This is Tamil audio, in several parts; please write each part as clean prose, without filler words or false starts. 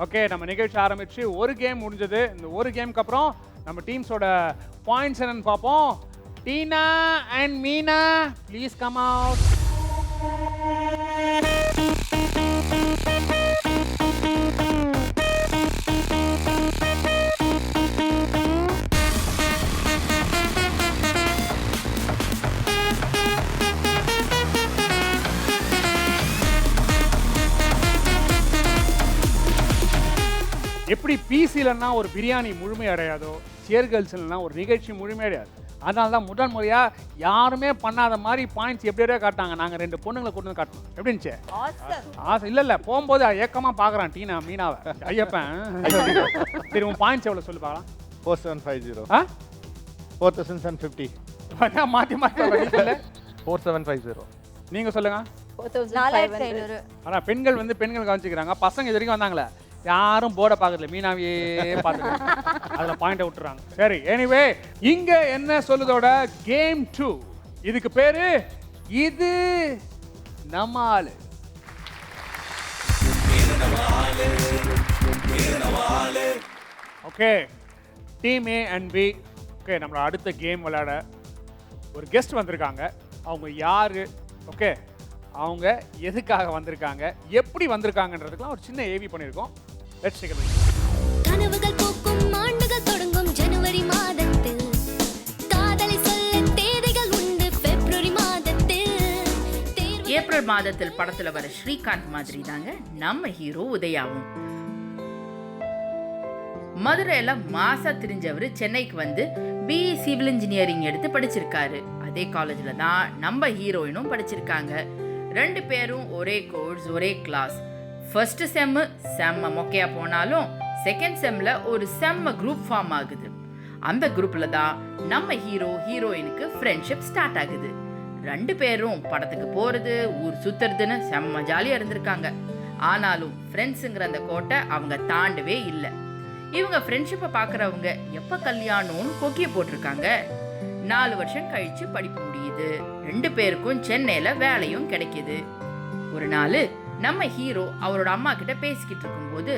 ஓகே, நம்ம நிகழ்ச்சி ஆரம்பிச்சு ஒரு கேம் முடிஞ்சது. இந்த ஒரு கேமுக்கு அப்புறம் நம்ம டீம்ஸோட பாயிண்ட்ஸ் என்னன்னு பார்ப்போம். Tina and Meena, please come out. எப்படி பிசிலன்னா ஒரு பிரியாணி முழுமை அடையாதோ, சேர்கல்ஸ்லன்னா ஒரு நிகழ்ச்சி முழுமை அடையாது. அதனால தான் முதல் முறையாக யாருமே பண்ணாத மாதிரி பாயிண்ட்ஸ் எப்படியோ காட்டாங்க. நாங்கள் 2 பொண்ணுங்களை கொண்டு வந்து காட்டணும். எப்படி இருந்துச்சு? ஆசை இல்லை போகும்போது ஏக்கமாக பார்க்குறான் டீனா மீனாவை. ஐயப்பன் சரி, உன் பாயிண்ட்ஸ் எவ்வளோ சொல்லி பார்க்கலாம். 4750. 4750. மாற்றி மாற்றி சொல்ல. 4750. நீங்கள் சொல்லுங்க. 4500. ஆனால் பெண்கள் பெண்கள் கவனிச்சுக்கிறாங்க. பசங்க இது வரைக்கும் வந்தாங்களே யாரும் போர்டை பார்க்கறதில்ல, மீனாவே பார்த்துட்டு அதில் பாயிண்டை விட்டுறாங்க. சரி, எனிவே இங்க என்ன சொல்லுதோட கேம் 2. இதுக்கு பேரு இது நம்ம ஆளு. Okay, team A and B. Okay, நம்மளோட அடுத்த கேம் விளையாட ஒரு கெஸ்ட் வந்திருக்காங்க. அவங்க யாரு, ஓகே, அவங்க எதுக்காக வந்திருக்காங்க, எப்படி வந்திருக்காங்கன்றதுக்குலாம் ஒரு சின்ன ஏவி பண்ணியிருக்கோம். Let's take it. கனவுகள் பூக்கும் ஆண்டுகள் தொடங்கும் ஜனவரி மாதத்தில், காதலை சொல்ல தேதிகள் உண்டு பிப்ரவரி மாதத்தில். ஏப்ரல் மாதத்தில் படத்துல வர ஸ்ரீகாந்த் மாதிரி தாங்க நம்ம ஹீரோ உதயாவும். மதுரையில மாசா தெரிஞ்சவர் சென்னைக்கு வந்து பிஇ சிவில் இன்ஜினியரிங் எடுத்து படிச்சிருக்காரு. அதே காலேஜ்ல தான் நம்ம ஹீரோயினும் படிச்சிருக்காங்க. 2 பேரும் ஒரே கோர்ஸ், ஒரே கிளாஸ். ஃபர்ஸ்ட் செம்மு செம்ம மொக்கையா போனாலும் செகண்ட் செம்ல ஒரு செம்ம குரூப் ஃபார்ம் ஆகுது. அந்த குரூப்ல தான் நம்ம ஹீரோ ஹீரோயினுக்கு ஃப்ரெண்ட்ஷிப் ஸ்டார்ட் ஆகுது. 2 பேரும் படத்துக்கு போறது, ஊர் சுத்துறதுன்னு செம்ம ஜாலியா இருந்திருக்காங்க. ஆனாலும் ஃப்ரெண்ட்ஸுங்கிற அந்த கோட்டை அவங்க தாண்டவே இல்லை. இவங்க ஃப்ரெண்ட்ஷிப்பை பார்க்குறவங்க எப்போ கல்யாணம்னு கொக்கிய போட்டிருக்காங்க. 4 வருஷம் கழிச்சு படிப்பு முடியுது. 2 பேருக்கும் சென்னையில வேலையும் கிடைக்குது. ஒரு நாள் நம்ம ஹீரோ அவரோட அம்மா கிட்ட பேசிக்கிட்டு இருக்கும்போது,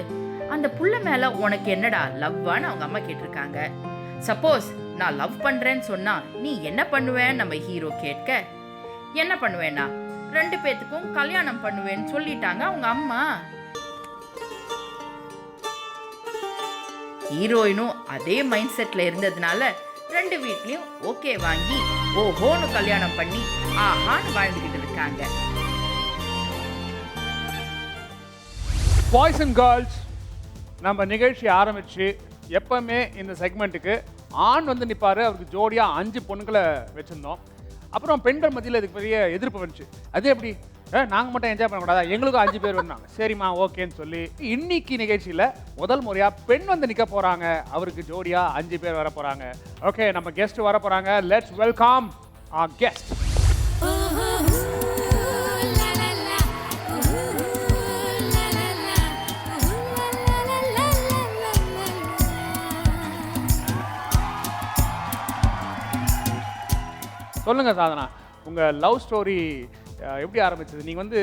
அந்த புள்ள மேல உனக்கு என்னடா லவ்வான்னு அவங்க அம்மா கேட்டிருக்காங்க. சப்போஸ் நான் லவ் பண்றேன்னு சொன்னா நீ என்ன பண்ணுவேன்னு நம்ம ஹீரோ கேட்க, என்ன பண்ணுவேன்னா 2 பேத்துக்கும் கல்யாணம் பண்ணுவேன்னு சொல்லிட்டாங்க அவங்க அம்மா. ஹீரோயினும் அதே மைண்ட் செட்ல இருந்ததுனால 2 வீட்லயும் ஓகே வாங்கி ஓஹோன்னு கல்யாணம் பண்ணி ஆஹான்னு வாழ்ந்துகிட்டு இருக்காங்க. பாய்ஸ் அண்ட் கேர்ள்ஸ், நம்ம நிகழ்ச்சி ஆரம்பிச்சு எப்பவுமே இந்த செக்மெண்ட்டுக்கு ஆண் நிற்பாரு. அவருக்கு ஜோடியாக 5 பொண்ணுங்களை வச்சுருந்தோம். அப்புறம் பெண்கள் மத்தியில் இதுக்கு பெரிய எதிர்ப்பு வந்துச்சு. அது எப்படி, நாங்கள் மட்டும் என்ஜாய் பண்ணக்கூடாதா, எங்களுக்கும் 5 பேர் வந்தாங்க. சரிம்மா ஓகேன்னு சொல்லி இன்னைக்கு நிகழ்ச்சியில் முதல் முறையாக பெண் நிற்க போகிறாங்க. அவருக்கு ஜோடியாக 5 பேர் வர போகிறாங்க. ஓகே, நம்ம கெஸ்ட் வர போகிறாங்க. Let's welcome our guest. சொல்லுங்க சாதனா, உங்க லவ் ஸ்டோரி எப்படி ஆரம்பிச்சது? நீங்க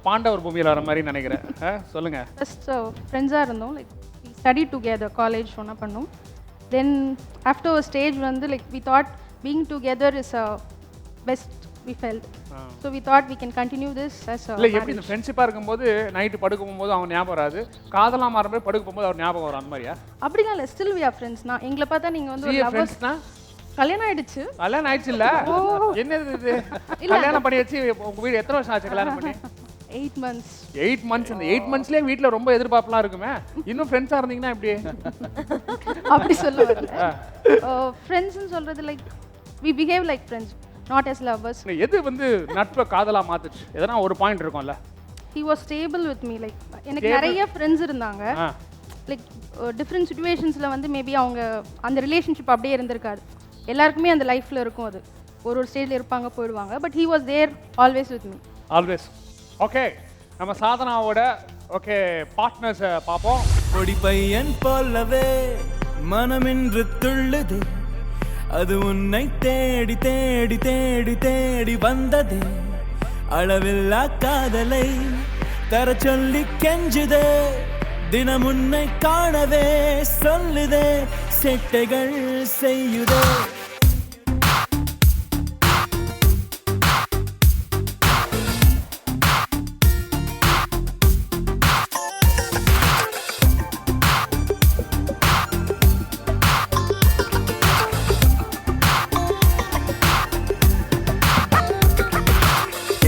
பாண்டவர் பூமியில் வர மாதிரி நினைக்கிறேன். சொல்லுங்க. ஃபர்ஸ்ட் ஃப்ரெண்ட்ஸாக இருந்தோம். Like we study together, college ஒன்றா பண்ணோம். தென் ஆஃப்டர் ஒரு stage like we thought being together is a best we felt. So we thought we can continue this as இல்லை, எப்படி இந்த ஃப்ரெண்ட்ஷிப்பாக இருக்கும்போது நைட்டு படுக்க போகும்போது அவங்க ஞாபகம் வராது, காதலாக மாறும்போது படுக்க போகும்போது அவர் ஞாபகம் வரும், அந்த மாதிரியா? அப்படிலாம் இல்லை, ஸ்டில் வி ஆர் ஃப்ரெண்ட்ஸ்னா. எங்களை பார்த்தா நீங்கள் ஒரு லவ்வர்ஸ்னா. கல்யாணம் ஆயிடுச்சு. கல்யாணம் ஆயிடுச்சு இல்ல? என்னது இது? கல்யாணம் பண்ணி வச்சு உங்க வீடு எத்தனை வருஷம் ஆச்சு கல்யாணம் பண்ணி? 8 months. 8 months. இந்த 8 monthsலயே வீட்ல ரொம்ப எதிர்பார்ப்புலாம் இருக்குமே. இன்னும் ஃப்ரெண்ட்ஸா இருந்தீங்கன்னா எப்படி? அப்படி சொல்ல வரல. ஃப்ரெண்ட்ஸ்னு சொல்றது like we behave like friends, not as lovers. எது நட்பை காதலா மாத்துச்சு? எதனா ஒரு பாயிண்ட் இருக்கும்ல? He was stable with me. like எனக்கு நிறைய ஃப்ரெண்ட்ஸ் இருந்தாங்க. லைக் டிஃப்ரெண்ட் சிச்சுவேஷன்ஸ்ல மேபி அவங்க அந்த ரிலேஷன்ஷிப் அப்படியே இருந்திருக்காது. எல்லாருக்குமே அந்த லைஃப்ல இருக்கும், அது ஒரு ஸ்டேஜ்ல இருப்பாங்க போயிடுவாங்க. But he was there always with me. Always. Okay, நம்ம சாதனாவோட ஓகே பார்ட்னர்ஸ் பாப்போம். பொடி பையன் போலவே மனமின்று துள்ளுது, அது உன்னை தேடி தேடி தேடி தேடி வந்தது. அளவில்லா காதலை தர சொல்லி கெஞ்சுதே, தினம் உன்னை காணவே சொல்லுதே செட்டைகள் செய்யுதே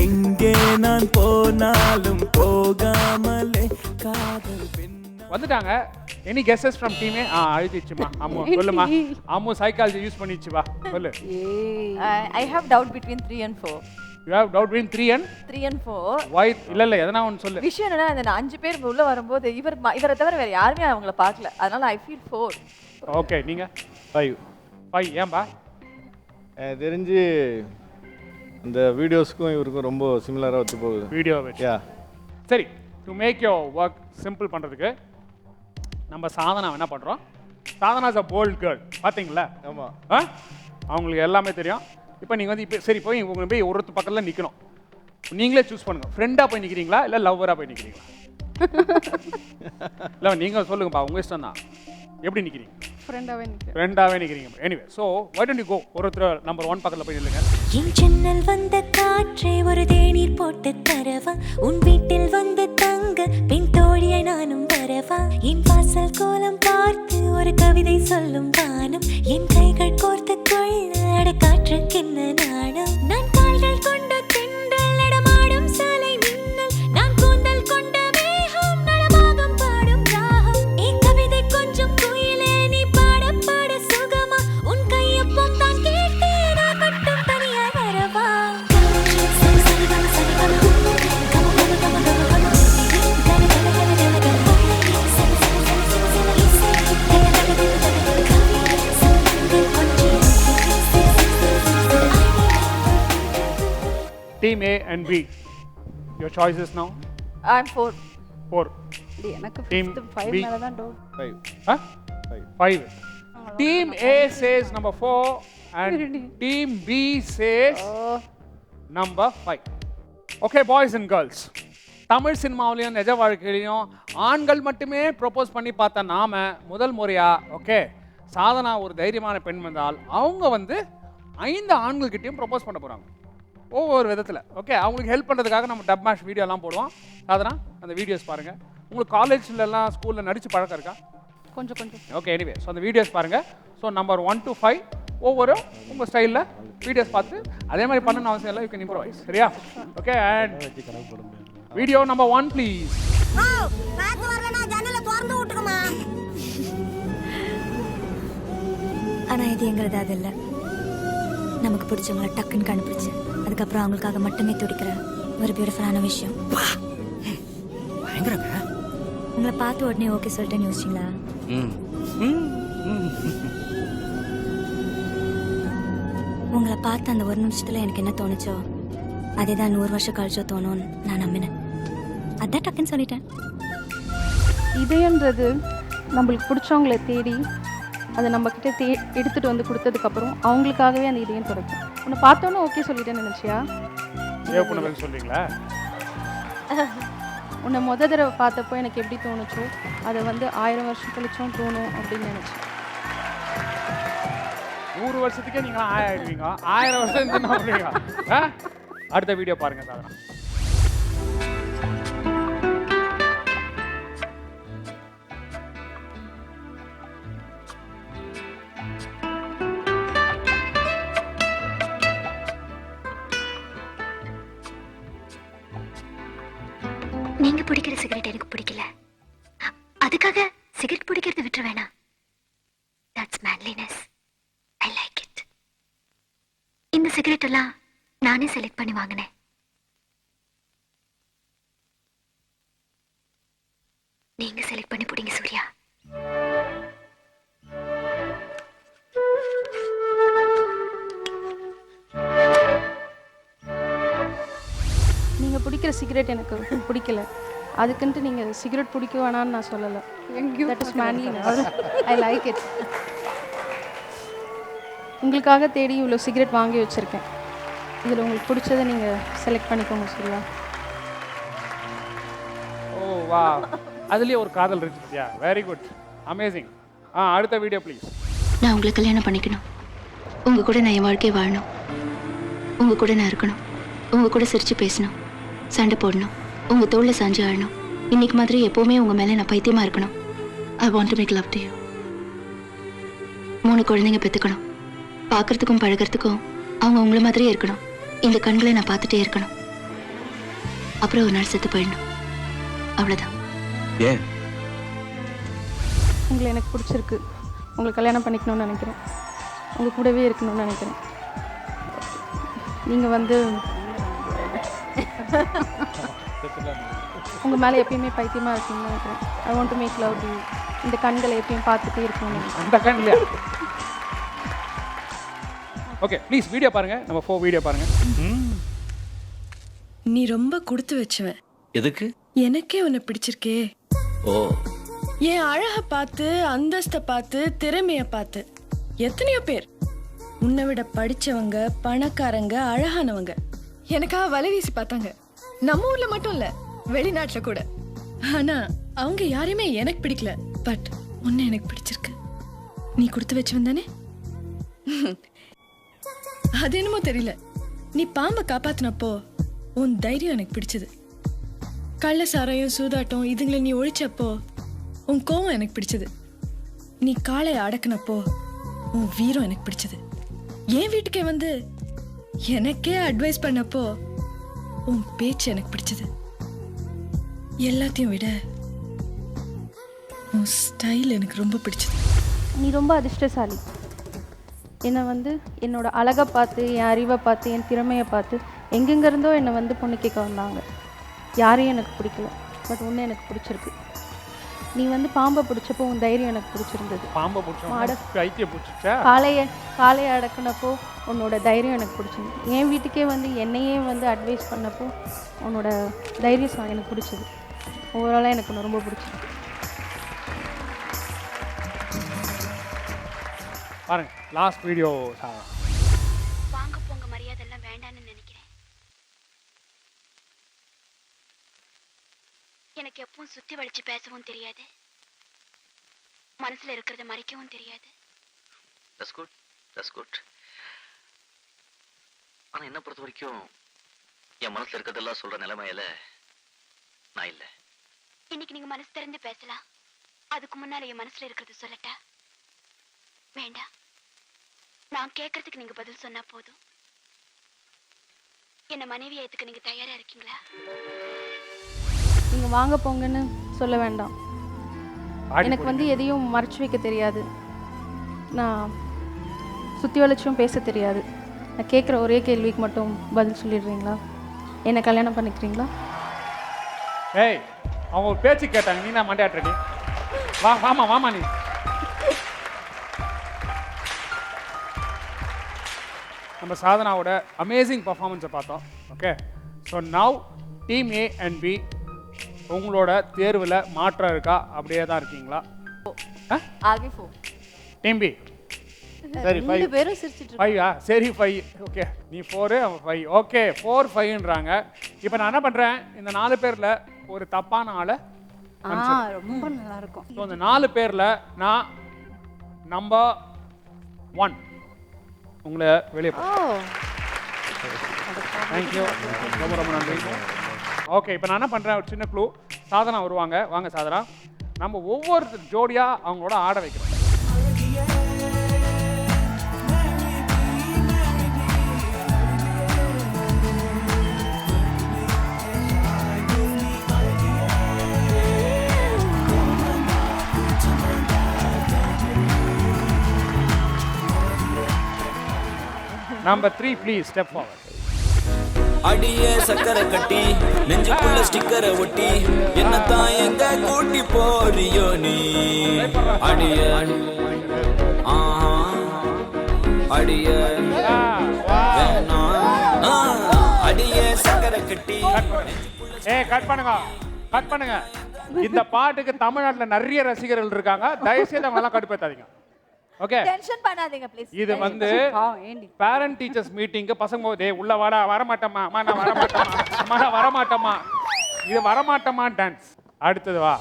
எங்கே நான் போனாலும் போகாமலே காதல் வந்துட்டாங்க. எனி கெஸஸ் ஃப்ரம் டீமே? அழுதிச்சுமா அம்மு, சொல்லுமா. அம்மு சைக்காலஜி யூஸ் பண்ணிச்சு, வா சொல்லு. I have doubt between 3 and 4. You have doubt between 3 and 4. why? இல்ல எதனா ஒன்னு சொல்லு. விஷயம் என்னன்னா இந்த 5 பேர் உள்ள வரும்போது இவரை தவிர வேற யாருமே அவங்கள பார்க்கல. அதனால I feel 4. ஓகே, நீங்க 5 ஏன்பா? எனக்கு தெரிஞ்சு அந்த வீடியோஸ்க்கும் இவருக்கும் ரொம்ப சிமிலராக ஒத்து போகுது. வீடியோ வச்சு. யா சரி, to make your work simple பண்ணுறதுக்கு நம்ம சாதனா என்ன பண்ணுறோம்? Sadhana is a bold girl, பார்த்தீங்களா? ஆமாம். அவங்களுக்கு எல்லாமே தெரியும். இப்போ நீங்கள் வந்து இப்போ சரி போய் உங்களுக்கு போய் ஒருத்தர் பக்கத்தில் நிற்கணும். நீங்களே சூஸ் பண்ணுங்கள். ஃப்ரெண்டாக போய் நிற்கிறீங்களா இல்லை லவ்வராக போய் நிற்கிறீங்களா? இல்லை நீங்கள் சொல்லுங்கப்பா, உங்கள் இஷ்டம் தான். எப்படி நிற்கிறீங்க? ஃப்ரெண்டாகவே நிற்கிறீங்க. Anyway, so why don't you go ஒருத்தர் நம்பர் 1 பக்கத்தில் போய் நில்லுங்க. என் ஜன்னல் வந்த காற்றே ஒரு தேநீர் போட்டு தரவா, உன் வீட்டில் வந்து தங்க பின் தோழியை நானும் வரவா, என் வாசல் கோலம் பார்த்து ஒரு கவிதை சொல்லும் வானம், என் கைகள் கோர்த்து கொள்ள அட காற்றுக்கென்ன நாணம், நான் கால்கள் கொண்ட தென்றல் நடமாடும் சாலை மின்னல், நான் கூந்தல் கொண்ட மேகம் நடமாகம் பாடும் ராகம், என் கவிதை கொஞ்சம் குயிலே நீ பாட பாட சுகமா, உன் கையப்பம் தான் கேட்டேன் நான் மட்டும் தனியாய் வரவா. Team A and B. Your choices now. I'm 4. 4. எனக்கு Team 5 B. மேல தான் doubt. 5. Team A says number 4 and Team B says number 5. Okay, boys and girls. Tamil சினிமாவிலையும் நிஜ வாழ்க்கையிலையும் ஆண்கள் மட்டுமே ப்ரொப்போஸ் பண்ணி பார்த்த நாம முதல் முறையா ஓகே சாதனா ஒரு தைரியமான பெண் வந்தால் அவங்க வந்து 5 ஆண்கள்கிட்டையும் ப்ரொப்போஸ் பண்ண போகிறாங்க ஒவ்வொரு விதத்தில். ஓகே, அவங்களுக்கு ஹெல்ப் பண்ணுறதுக்காக நம்ம டப் மேஷ் வீடியோலாம் போடுவோம். சாதனா அந்த வீடியோஸ் பாருங்கள். உங்களுக்கு காலேஜ்லலாம் ஸ்கூலில் நடித்து பழக்கம் இருக்கா? கொஞ்சம் கொஞ்சம். ஓகே, எனிவே ஸோ அந்த வீடியோஸ் பாருங்கள். ஸோ நம்பர் 1 to 5 ஒவ்வொரு உங்கள் ஸ்டைலில் வீடியோஸ் பார்த்து அதே மாதிரி பண்ணணும்னு அவசியம் இல்லை. You can improvise. சரியா? Okay, and video number 1 please. ஆனா இது எங்கிறது அது இல்லை. நமக்கு பிடிச்சவங்கள டக்குன்னு கண்டுபிடிச்சு அதுக்கப்புறம் அவங்களுக்காக மட்டுமே துடிக்கிற ஒரு பியூட்டிஃபுல்லான விஷயம். உங்களை பார்த்து உடனே ஓகே சொல்லிட்டேன்னு யோசிச்சிங்களா? உங்களை பார்த்து அந்த ஒரு நிமிஷத்துல எனக்கு என்ன தோணுச்சோ அதே தான் 100 வருஷம் கழிச்சோ தோணும்னு நான் நம்பினேன். அதான் டக்குன்னு சொல்லிட்டேன். இதயன்றது நம்மளுக்கு பிடிச்சவங்களை தேடி அதை நம்மக்கிட்ட எடுத்துகிட்டு வந்து கொடுத்ததுக்கப்புறம் அவங்களுக்காகவே அந்த இதயம் துடைக்கும். உன்னை பார்த்தோன்னே ஓகே சொல்லிட்டேன்னு நினச்சியா? சேவ் பண்ண சொல்றீங்களா? உன்னை தடவை பார்த்தப்போ எனக்கு எப்படி தோணுச்சோ அதை வந்து 1000 வருஷம் கழிச்சும் தோணும் அப்படின்னு நினச்சேன். 100 வருஷத்துக்கே நீங்களாம் ஆயிடுவீங்க. 1000 வருஷம் என்ன பண்ணுவீங்க? அடுத்த வீடியோ பாருங்க சாதனா. நீங்க பிடிக்கிற சிகரெட் எனக்கு பிடிக்கல, அதுக்காக சிகரெட் பிடிக்கிறது விட்டுற வேணாம். That's manliness. I like it. இந்த சிகரெட் எல்லாம் நானே செலக்ட் பண்ணி வாங்கினேன். நீங்க செலக்ட் பண்ணி பிடிங்க சூர்யா. நீங்கள் பிடிக்கிற சிகரெட் எனக்கு பிடிக்கல, அதுக்குன்ட்டு நீங்கள் சிகரெட் பிடிக்க வேணான்னு நான் சொல்லலை. That is manliness. I like it. உங்களுக்காக தேடி இவ்வளோ சிகரெட் வாங்கி வச்சுருக்கேன். இதில் உங்களுக்கு பிடிச்சதை நீங்கள் செலக்ட் பண்ணிக்கோங்க சூர்யா. ஓ வா, அதுலேயே ஒரு காதல் இருந்துச்சு. Very good, amazing. அடுத்த வீடியோ ப்ளீஸ். நான் உங்களை கல்யாணம் பண்ணிக்கணும். உங்கள் கூட நான் என் வாழ்க்கையை வாழணும். உங்கள் கூட நான் இருக்கணும். உங்கள் கூட சிரித்து பேசணும், சண்டை போடணும், உங்கள் தோளில் சாஞ்சு ஆடணும். இன்னைக்கு மாதிரி எப்போவுமே உங்கள் மேலே நான் பைத்தியமாக இருக்கணும். I want to make love to you. 3 குழந்தைங்க பெற்றுக்கணும். பார்க்குறதுக்கும் பழகிறதுக்கும் அவங்க உங்களை மாதிரியே இருக்கணும். இந்த கண்களை நான் பார்த்துட்டே இருக்கணும். அப்புறம் ஒரு நாள் செத்து போயிடணும். அவ்வளோதான். ஏன்? உங்களை எனக்கு பிடிச்சிருக்கு. உங்களை கல்யாணம் பண்ணிக்கணும்னு நினைக்கிறேன். உங்கள் கூடவே இருக்கணும்னு நினைக்கிறேன். நீங்கள் வந்து உங்கள் மேலே எப்பயுமே பைத்தியமாக இருக்கணும்னு நினைக்கிறேன். I want to make love to you. இந்த கண்களை எப்பயும் பார்த்துட்டே இருக்கணும்னு நினைக்கிறேன். அந்த கண்ணில் ஓகே ப்ளீஸ் வீடியோ பாருங்கள். நம்ம 4 வீடியோ பாருங்கள். நீ ரொம்ப கொடுத்து வச்சவன். எதுக்கு? எனக்கே உன்னை பிடிச்சிருக்கே. ஓ, என் அழகை பார்த்து, அந்தஸ்தை பார்த்து, திறமைய பார்த்து எத்தனையோ பேர் உன்னை விட படிச்சவங்க, பணக்காரங்க, அழகானவங்க எனக்காக வலை வீசி பார்த்தாங்க. நம்ம ஊர்ல மட்டும் இல்ல, வெளிநாட்டுல கூட. ஆனா அவங்க யாரையுமே எனக்கு பிடிக்கல. பட் உன்னை எனக்கு பிடிச்சிருக்கு. நீ கொடுத்து வச்சவன் தானே? அது என்னமோ தெரியல, நீ பாம்பை காப்பாத்தினப்போ உன் தைரியம் எனக்கு பிடிச்சது. கள்ள சாராயம், சூதாட்டம் இதுங்களை நீ ஒழிச்சப்போ உன் கோவம் எனக்கு பிடிச்சது. நீ காளையை அடக்குனப்போ உன் வீரம் எனக்கு பிடிச்சது. என் வீட்டுக்கே வந்து எனக்கே அட்வைஸ் பண்ணப்போ உன் பேச்சு எனக்கு பிடிச்சது. எல்லாத்தையும் விட உன் ஸ்டைல் எனக்கு ரொம்ப பிடிச்சது. நீ ரொம்ப அதிர்ஷ்டசாலி. என்னை வந்து என்னோட அழகை பார்த்து, என் அறிவை பார்த்து, என் திறமையை பார்த்து எங்கெங்கிருந்தோ என்னை வந்து பொண்ணு கேட்க வந்தாங்க. யாரையும் எனக்கு பிடிக்கல. பட் ஒன்று எனக்கு பிடிச்சிருக்கு. நீ வந்து பாம்பை பிடிச்சப்போ உன் தைரியம் எனக்கு பிடிச்சிருந்தது. பாம்பை பிடிச்சா காளையை அடக்குனப்போ உன்னோட தைரியம் எனக்கு பிடிச்சிருந்தது. என் வீட்டுக்கே வந்து என்னையே வந்து அட்வைஸ் பண்ணப்போ உன்னோட தைரியம் எனக்கு பிடிச்சது. ஓவராலாக எனக்கு ஒன்று ரொம்ப பிடிச்சிருக்கு. பாருங்க லாஸ்ட் வீடியோ. வாங்க போங்க மரியாதை எல்லாம் வேண்டான்னு நினைக்கிறேன். எனக்கு எப்பவும் சுத்தி வளைச்சு பேசவும் தெரியாது, மனசுல இருக்கிறத மறைக்கவும் தெரியாது. that's good, that's good. ஆனா என்ன பொறுத்த வரைக்கும் என் மனசுல இருக்கிறதெல்லாம் சொல்ற நிலைமையில நான் இல்ல. இன்னைக்கு நீங்க மனசு திறந்து பேசலாம். அதுக்கு முன்னால என் மனசுல இருக்கிறது சொல்லட்டா? வேண்டாம். நான் கேட்கறதுக்கு நீங்க பதில் சொன்னா போதும். என்ன மனைவி ஏத்துக்க நீங்க தயாரா இருக்கீங்களா? நீங்கள் வாங்க போங்கன்னு சொல்ல வேண்டாம். எனக்கு வந்து எதையும் மறைச்சு வைக்க தெரியாது. நான் சுற்றி வளைச்சும் பேச தெரியாது. நான் கேட்குற ஒரே கேள்விக்கு மட்டும் பதில் சொல்லிடுறீங்களா? என்னை கல்யாணம் பண்ணிக்கிறீங்களா? ஏய், அவங்க ஒரு பேச்சு கேட்டாங்க, நீ நான் மண்டையாட்டுறடி. வாமா நீ. நம்ம சாதனாவோட அமேசிங் பர்ஃபார்மன்ஸை பார்த்தோம். Okay, so now team A and B உங்களோட தேர்வில் மாற்றம் இருக்கா? அப்படியே தான் இருக்கீங்களா? आगे 4 டீம் பி சரி 5. 2 பேரும் சிரிச்சிட்டு 5ஆ? சரி 5. ஓகே, நீ 4 அவன் 5. ஓகே 4 5ன்றாங்க. இப்போ நான் என்ன பண்ணுறேன், இந்த 4 பேரில் ஒரு தப்பான ஆளை ரொம்ப நல்லா இருக்கும். ஸோ இந்த 4 பேரில் நான் நம்பர் 1 உங்களை வெளியே தேங்க்யூ, ரொம்ப ரொம்ப நன்றி. ஓகே, இப்போ நான் என்ன பண்ணுறேன், ஒரு சின்ன க்ளூ. சாதனா வருவாங்க. வாங்க சாதனா. நம்ம ஒவ்வொரு ஜோடியாக அவங்களோட ஆட வைக்கிறோம். Number 3, please step forward. அடியே சக்கரை கட்டி நெஞ்சுக்குள்ள ஸ்டிக்கரை ஒட்டி என்னத்தான் எங்க கூட்டி போறியோ நீ? அடிய அடிய அடியே சக்கரை கட்டி. கட் பண்ணுங்க. இந்த பாட்டுக்கு தமிழ்நாட்டில் நிறைய ரசிகர்கள் இருக்காங்க. தயவுசெய்து அவங்க எல்லாம் கடுப்பேத்தாதீங்க. ஓகே, டென்ஷன் பண்ணாதீங்க ப்ளீஸ். இது வந்து பேரண்ட் டீச்சர்ஸ் மீட்டிங்க்கு பசங்க டேய் உள்ள வாடா, வரமாட்டமா அம்மா, நான் வரமாட்டமா அம்மா, நான் வரமாட்டமா, இது வரமாட்டமா டான்ஸ். அடுத்தது வா.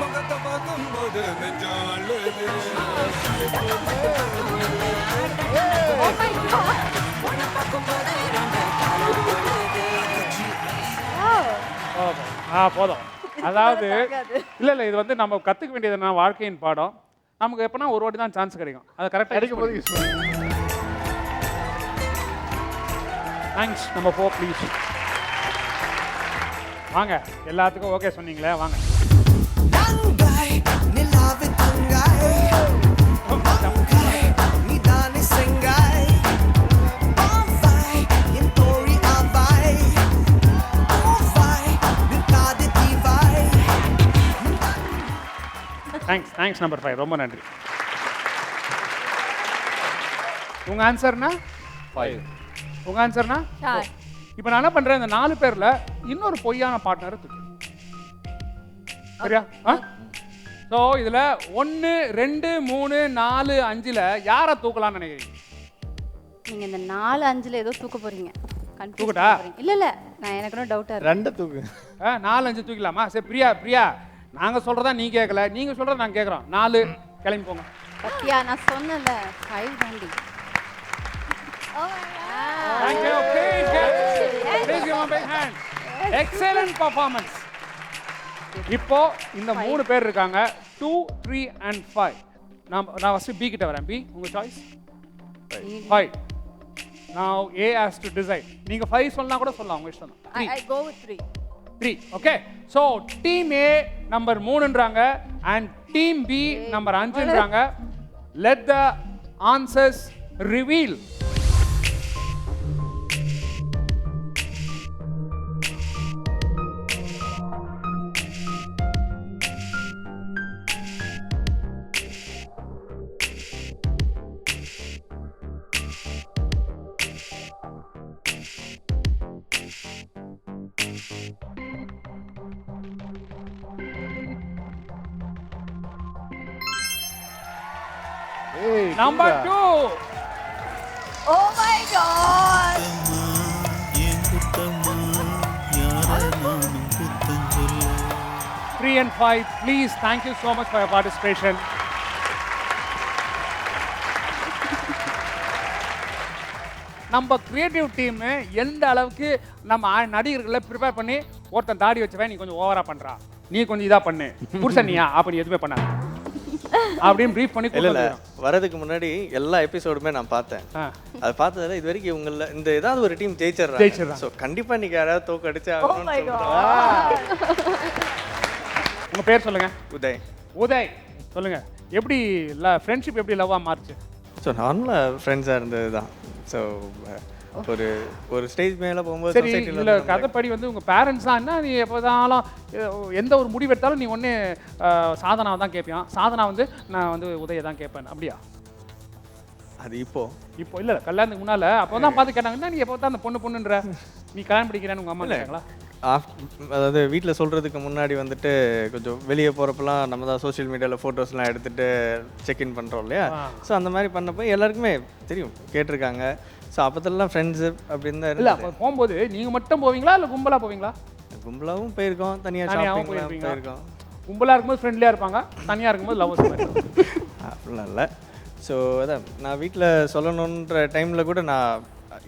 முகத்தை பார்க்கும்போது போதும். அதாவது இல்ல இது வந்து நம்ம கத்துக்க வேண்டியது என்ன, வாழ்க்கையின் பாடம். நமக்கு எப்பனா ஒரு வாட்டி தான் சான்ஸ் கிடைக்கும், அது கரெக்டாக கிடைக்கும் போது யூஸ் பண்ணு. தேங்க்ஸ். Number 4 please. வாங்க, எல்லாத்துக்கும் ஓகே சொன்னீங்களே, வாங்க. தேங்க்ஸ் நம்பர் 5, ரொம்ப நன்றி. உங்க ஆன்சர்னா 5. உங்க ஆன்சர்னா ஷார். இப்போ நான் என்ன பண்றேன், இந்த 4 பேர்ல இன்னொரு பொய்யான பார்ட்னரை தூக்கி, சரியா? ஸோ இதுல 1 2 3 4 5ல யாரை தூக்கலாம்னு நினைக்கிறீங்க? நீங்க இந்த 4 5ல ஏதோ தூக்க போறீங்க. தூக்கட்டா? இல்ல நான் எனக்கு இன்னும் டவுட்டா இருக்கு. 2 தூக்கு. 4 5 தூக்கலாமா? சரி பிரியா நாங்க சொல்றதா நீ கேட்கல, நீங்க சொல்றத நாங்க கேட்கறோம். 4 கிளம்பி போங்க. பத்தியா நான் சொன்னல 5 தாண்டி. Thank you. Please give a big hand. Excellent performance. இப்போ இந்த 3 பேர் இருக்காங்க, 2 3 and 5. நான் ஃபர்ஸ்ட் பி கிட்ட வரேன். பி உங்க choice 5. Now A has to decide. நீங்க 5 சொன்னா கூட சொல்லலாம், உங்க இஷ்டம் தான். I go with 3. 3. Okay. So team A number 3ன்றாங்க and team B நம்பர் 5ன்றாங்க. Let the answers reveal. Number 2. Oh my god. 3 and 5, please, thank you so much for your participation. நம்ம கிரியேட்டிவ் டீம் எந்த அளவுக்கு நம்ம நடிகர்களை ப்ரிப்பேர் பண்ணி, ஒருத்தன் தாடி வச்சவன் நீ கொஞ்சம் ஓவரா பண்றா, நீ கொஞ்சம் இதா பண்ணு, புருஷனியா அப்ப நீ எதுவுமே பண்ணாத அப்படின்னு ப்ரீஃப் பண்ணி இல்ல வரதுக்கு முன்னாடி எல்லா எபிசோடுமே நான் பார்த்தேன். அது பார்த்ததுல இது வரைக்கும் இவங்கள இந்த ஏதாவது ஒரு டீம் ஜெயிச்சிடுறாங்க. ஸோ கண்டிப்பா நீங்க யாராவது தோக்க அடிச்சு ஆகணும்னு உங்க பேர் சொல்லுங்க. உதய் சொல்லுங்க. எப்படி ஃப்ரெண்ட்ஷிப் எப்படி லவ்வா மாறுச்சு? ஸோ நார்மலாக ஃப்ரெண்ட்ஸாக இருந்தது தான். ஸோ ஒரு ஸ்டேஜ் மேலே போகும்போது சரி, இதில் கதைப்படி வந்து உங்கள் பேரண்ட்ஸ் தான் என்ன, நீ எப்போதாலும் எந்த ஒரு முடிவு எடுத்தாலும் நீ ஒன்று சாதனாவை தான் கேட்பியான், சாதனா வந்து நான் வந்து உதயை தான் கேட்பேன், அப்படியா? அது இப்போ இல்லை கல்யாணத்துக்கு முன்னால் அப்போ தான் பார்த்து கேட்டாங்கன்னா, நீ எப்போ தான் அந்த பொண்ணுன்ற நீ கல்யாணம் படிக்கிறேன்னு உங்கள் அம்மா கேட்டாங்களா? அதாவது வீட்டில் சொல்கிறதுக்கு முன்னாடி வந்துட்டு கொஞ்சம் வெளியே போகிறப்பெல்லாம் நம்ம தான் சோஷியல் மீடியாவில் ஃபோட்டோஸ்லாம் எடுத்துகிட்டு செக்இன் பண்ணுறோம் இல்லையா? ஸோ அந்த மாதிரி பண்ணப்போ எல்லாருக்குமே தெரியும், கேட்டிருக்காங்க. ஸோ அப்போதெல்லாம் ஃப்ரெண்ட்ஸு அப்படின்னு தான் இல்லை. அப்போ போகும்போது நீங்கள் மட்டும் போவீங்களா இல்லை கும்பலாக போவீங்களா? கும்பலாகவும் போயிருக்கோம், தனியாகவும் போயிருக்கோம். கும்பலாக இருக்கும்போது ஃப்ரெண்ட்லியாக இருப்பாங்க, தனியாக இருக்கும்போது லவ்வர்ஸ் அப்படிலாம் இல்லை. ஸோ அதான் நான் வீட்டில் சொல்லணுன்ற டைமில் கூட நான்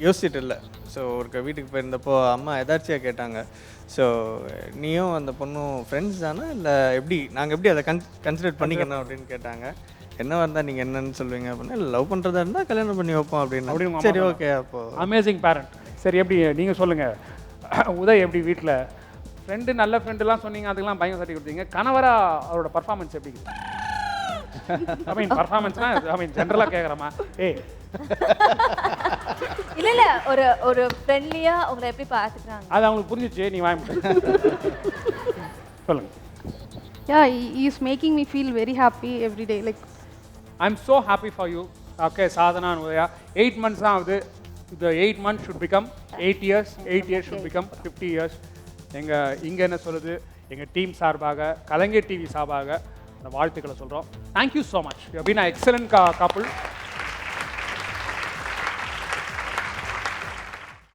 யோசிச்சுட்டு இல்லை. ஸோ ஒரு வீட்டுக்கு போயிருந்தப்போ அம்மா எதாச்சியாக கேட்டாங்க, ஸோ நீயும் அந்த பொண்ணும் ஃப்ரெண்ட்ஸ் தானே இல்லை எப்படி, நாங்கள் எப்படி அதை கன்சிடர் பண்ணிக்கணும் அப்படின்னு கேட்டாங்க. என்னவா இருந்தால் நீங்கள் என்னன்னு சொல்லுவீங்க அப்படின்னா, இல்லை லவ் பண்ணுறதா இருந்தால் கல்யாணம் பண்ணி வைப்போம் அப்படின்னு. சரி ஓகே. அப்போது அமேசிங் பேரண்ட். சரி, எப்படி நீங்கள் சொல்லுங்கள் உதய், எப்படி வீட்டில் ஃப்ரெண்டு நல்ல ஃப்ரெண்டுலாம் சொன்னீங்க, அதுக்கெல்லாம் பையன் சர்டி கொடுத்தீங்க, கணவராக அவரோட பர்ஃபார்மன்ஸ் எப்படி? ஐ மீன் பர்ஃபார்மன்ஸ்னா ஐ மீன் ஜென்ரலாக கேட்குறமா? இல்ல ஒரு ஃப்ரெண்ட்லியா உங்களை எப்படி பார்த்துக்கிறாங்க அது அவங்களுக்கு புரிஞ்சிச்சு. நீ வாங்க சொல்லுங்க. Yeah, he is making me feel very happy every day. Like I'm so happy for you. Okay, Sadhana and Udaya. 8 months now. The 8 months should become 8 years. 8 years should become 50 years. இங்க என்ன சொல்லுது, எங்க டீம் சார்பாக, கலைஞர் டிவி சார்பாக இந்த வாழ்த்துக்களை சொல்றோம். Thank you so much. You have been an excellent couple.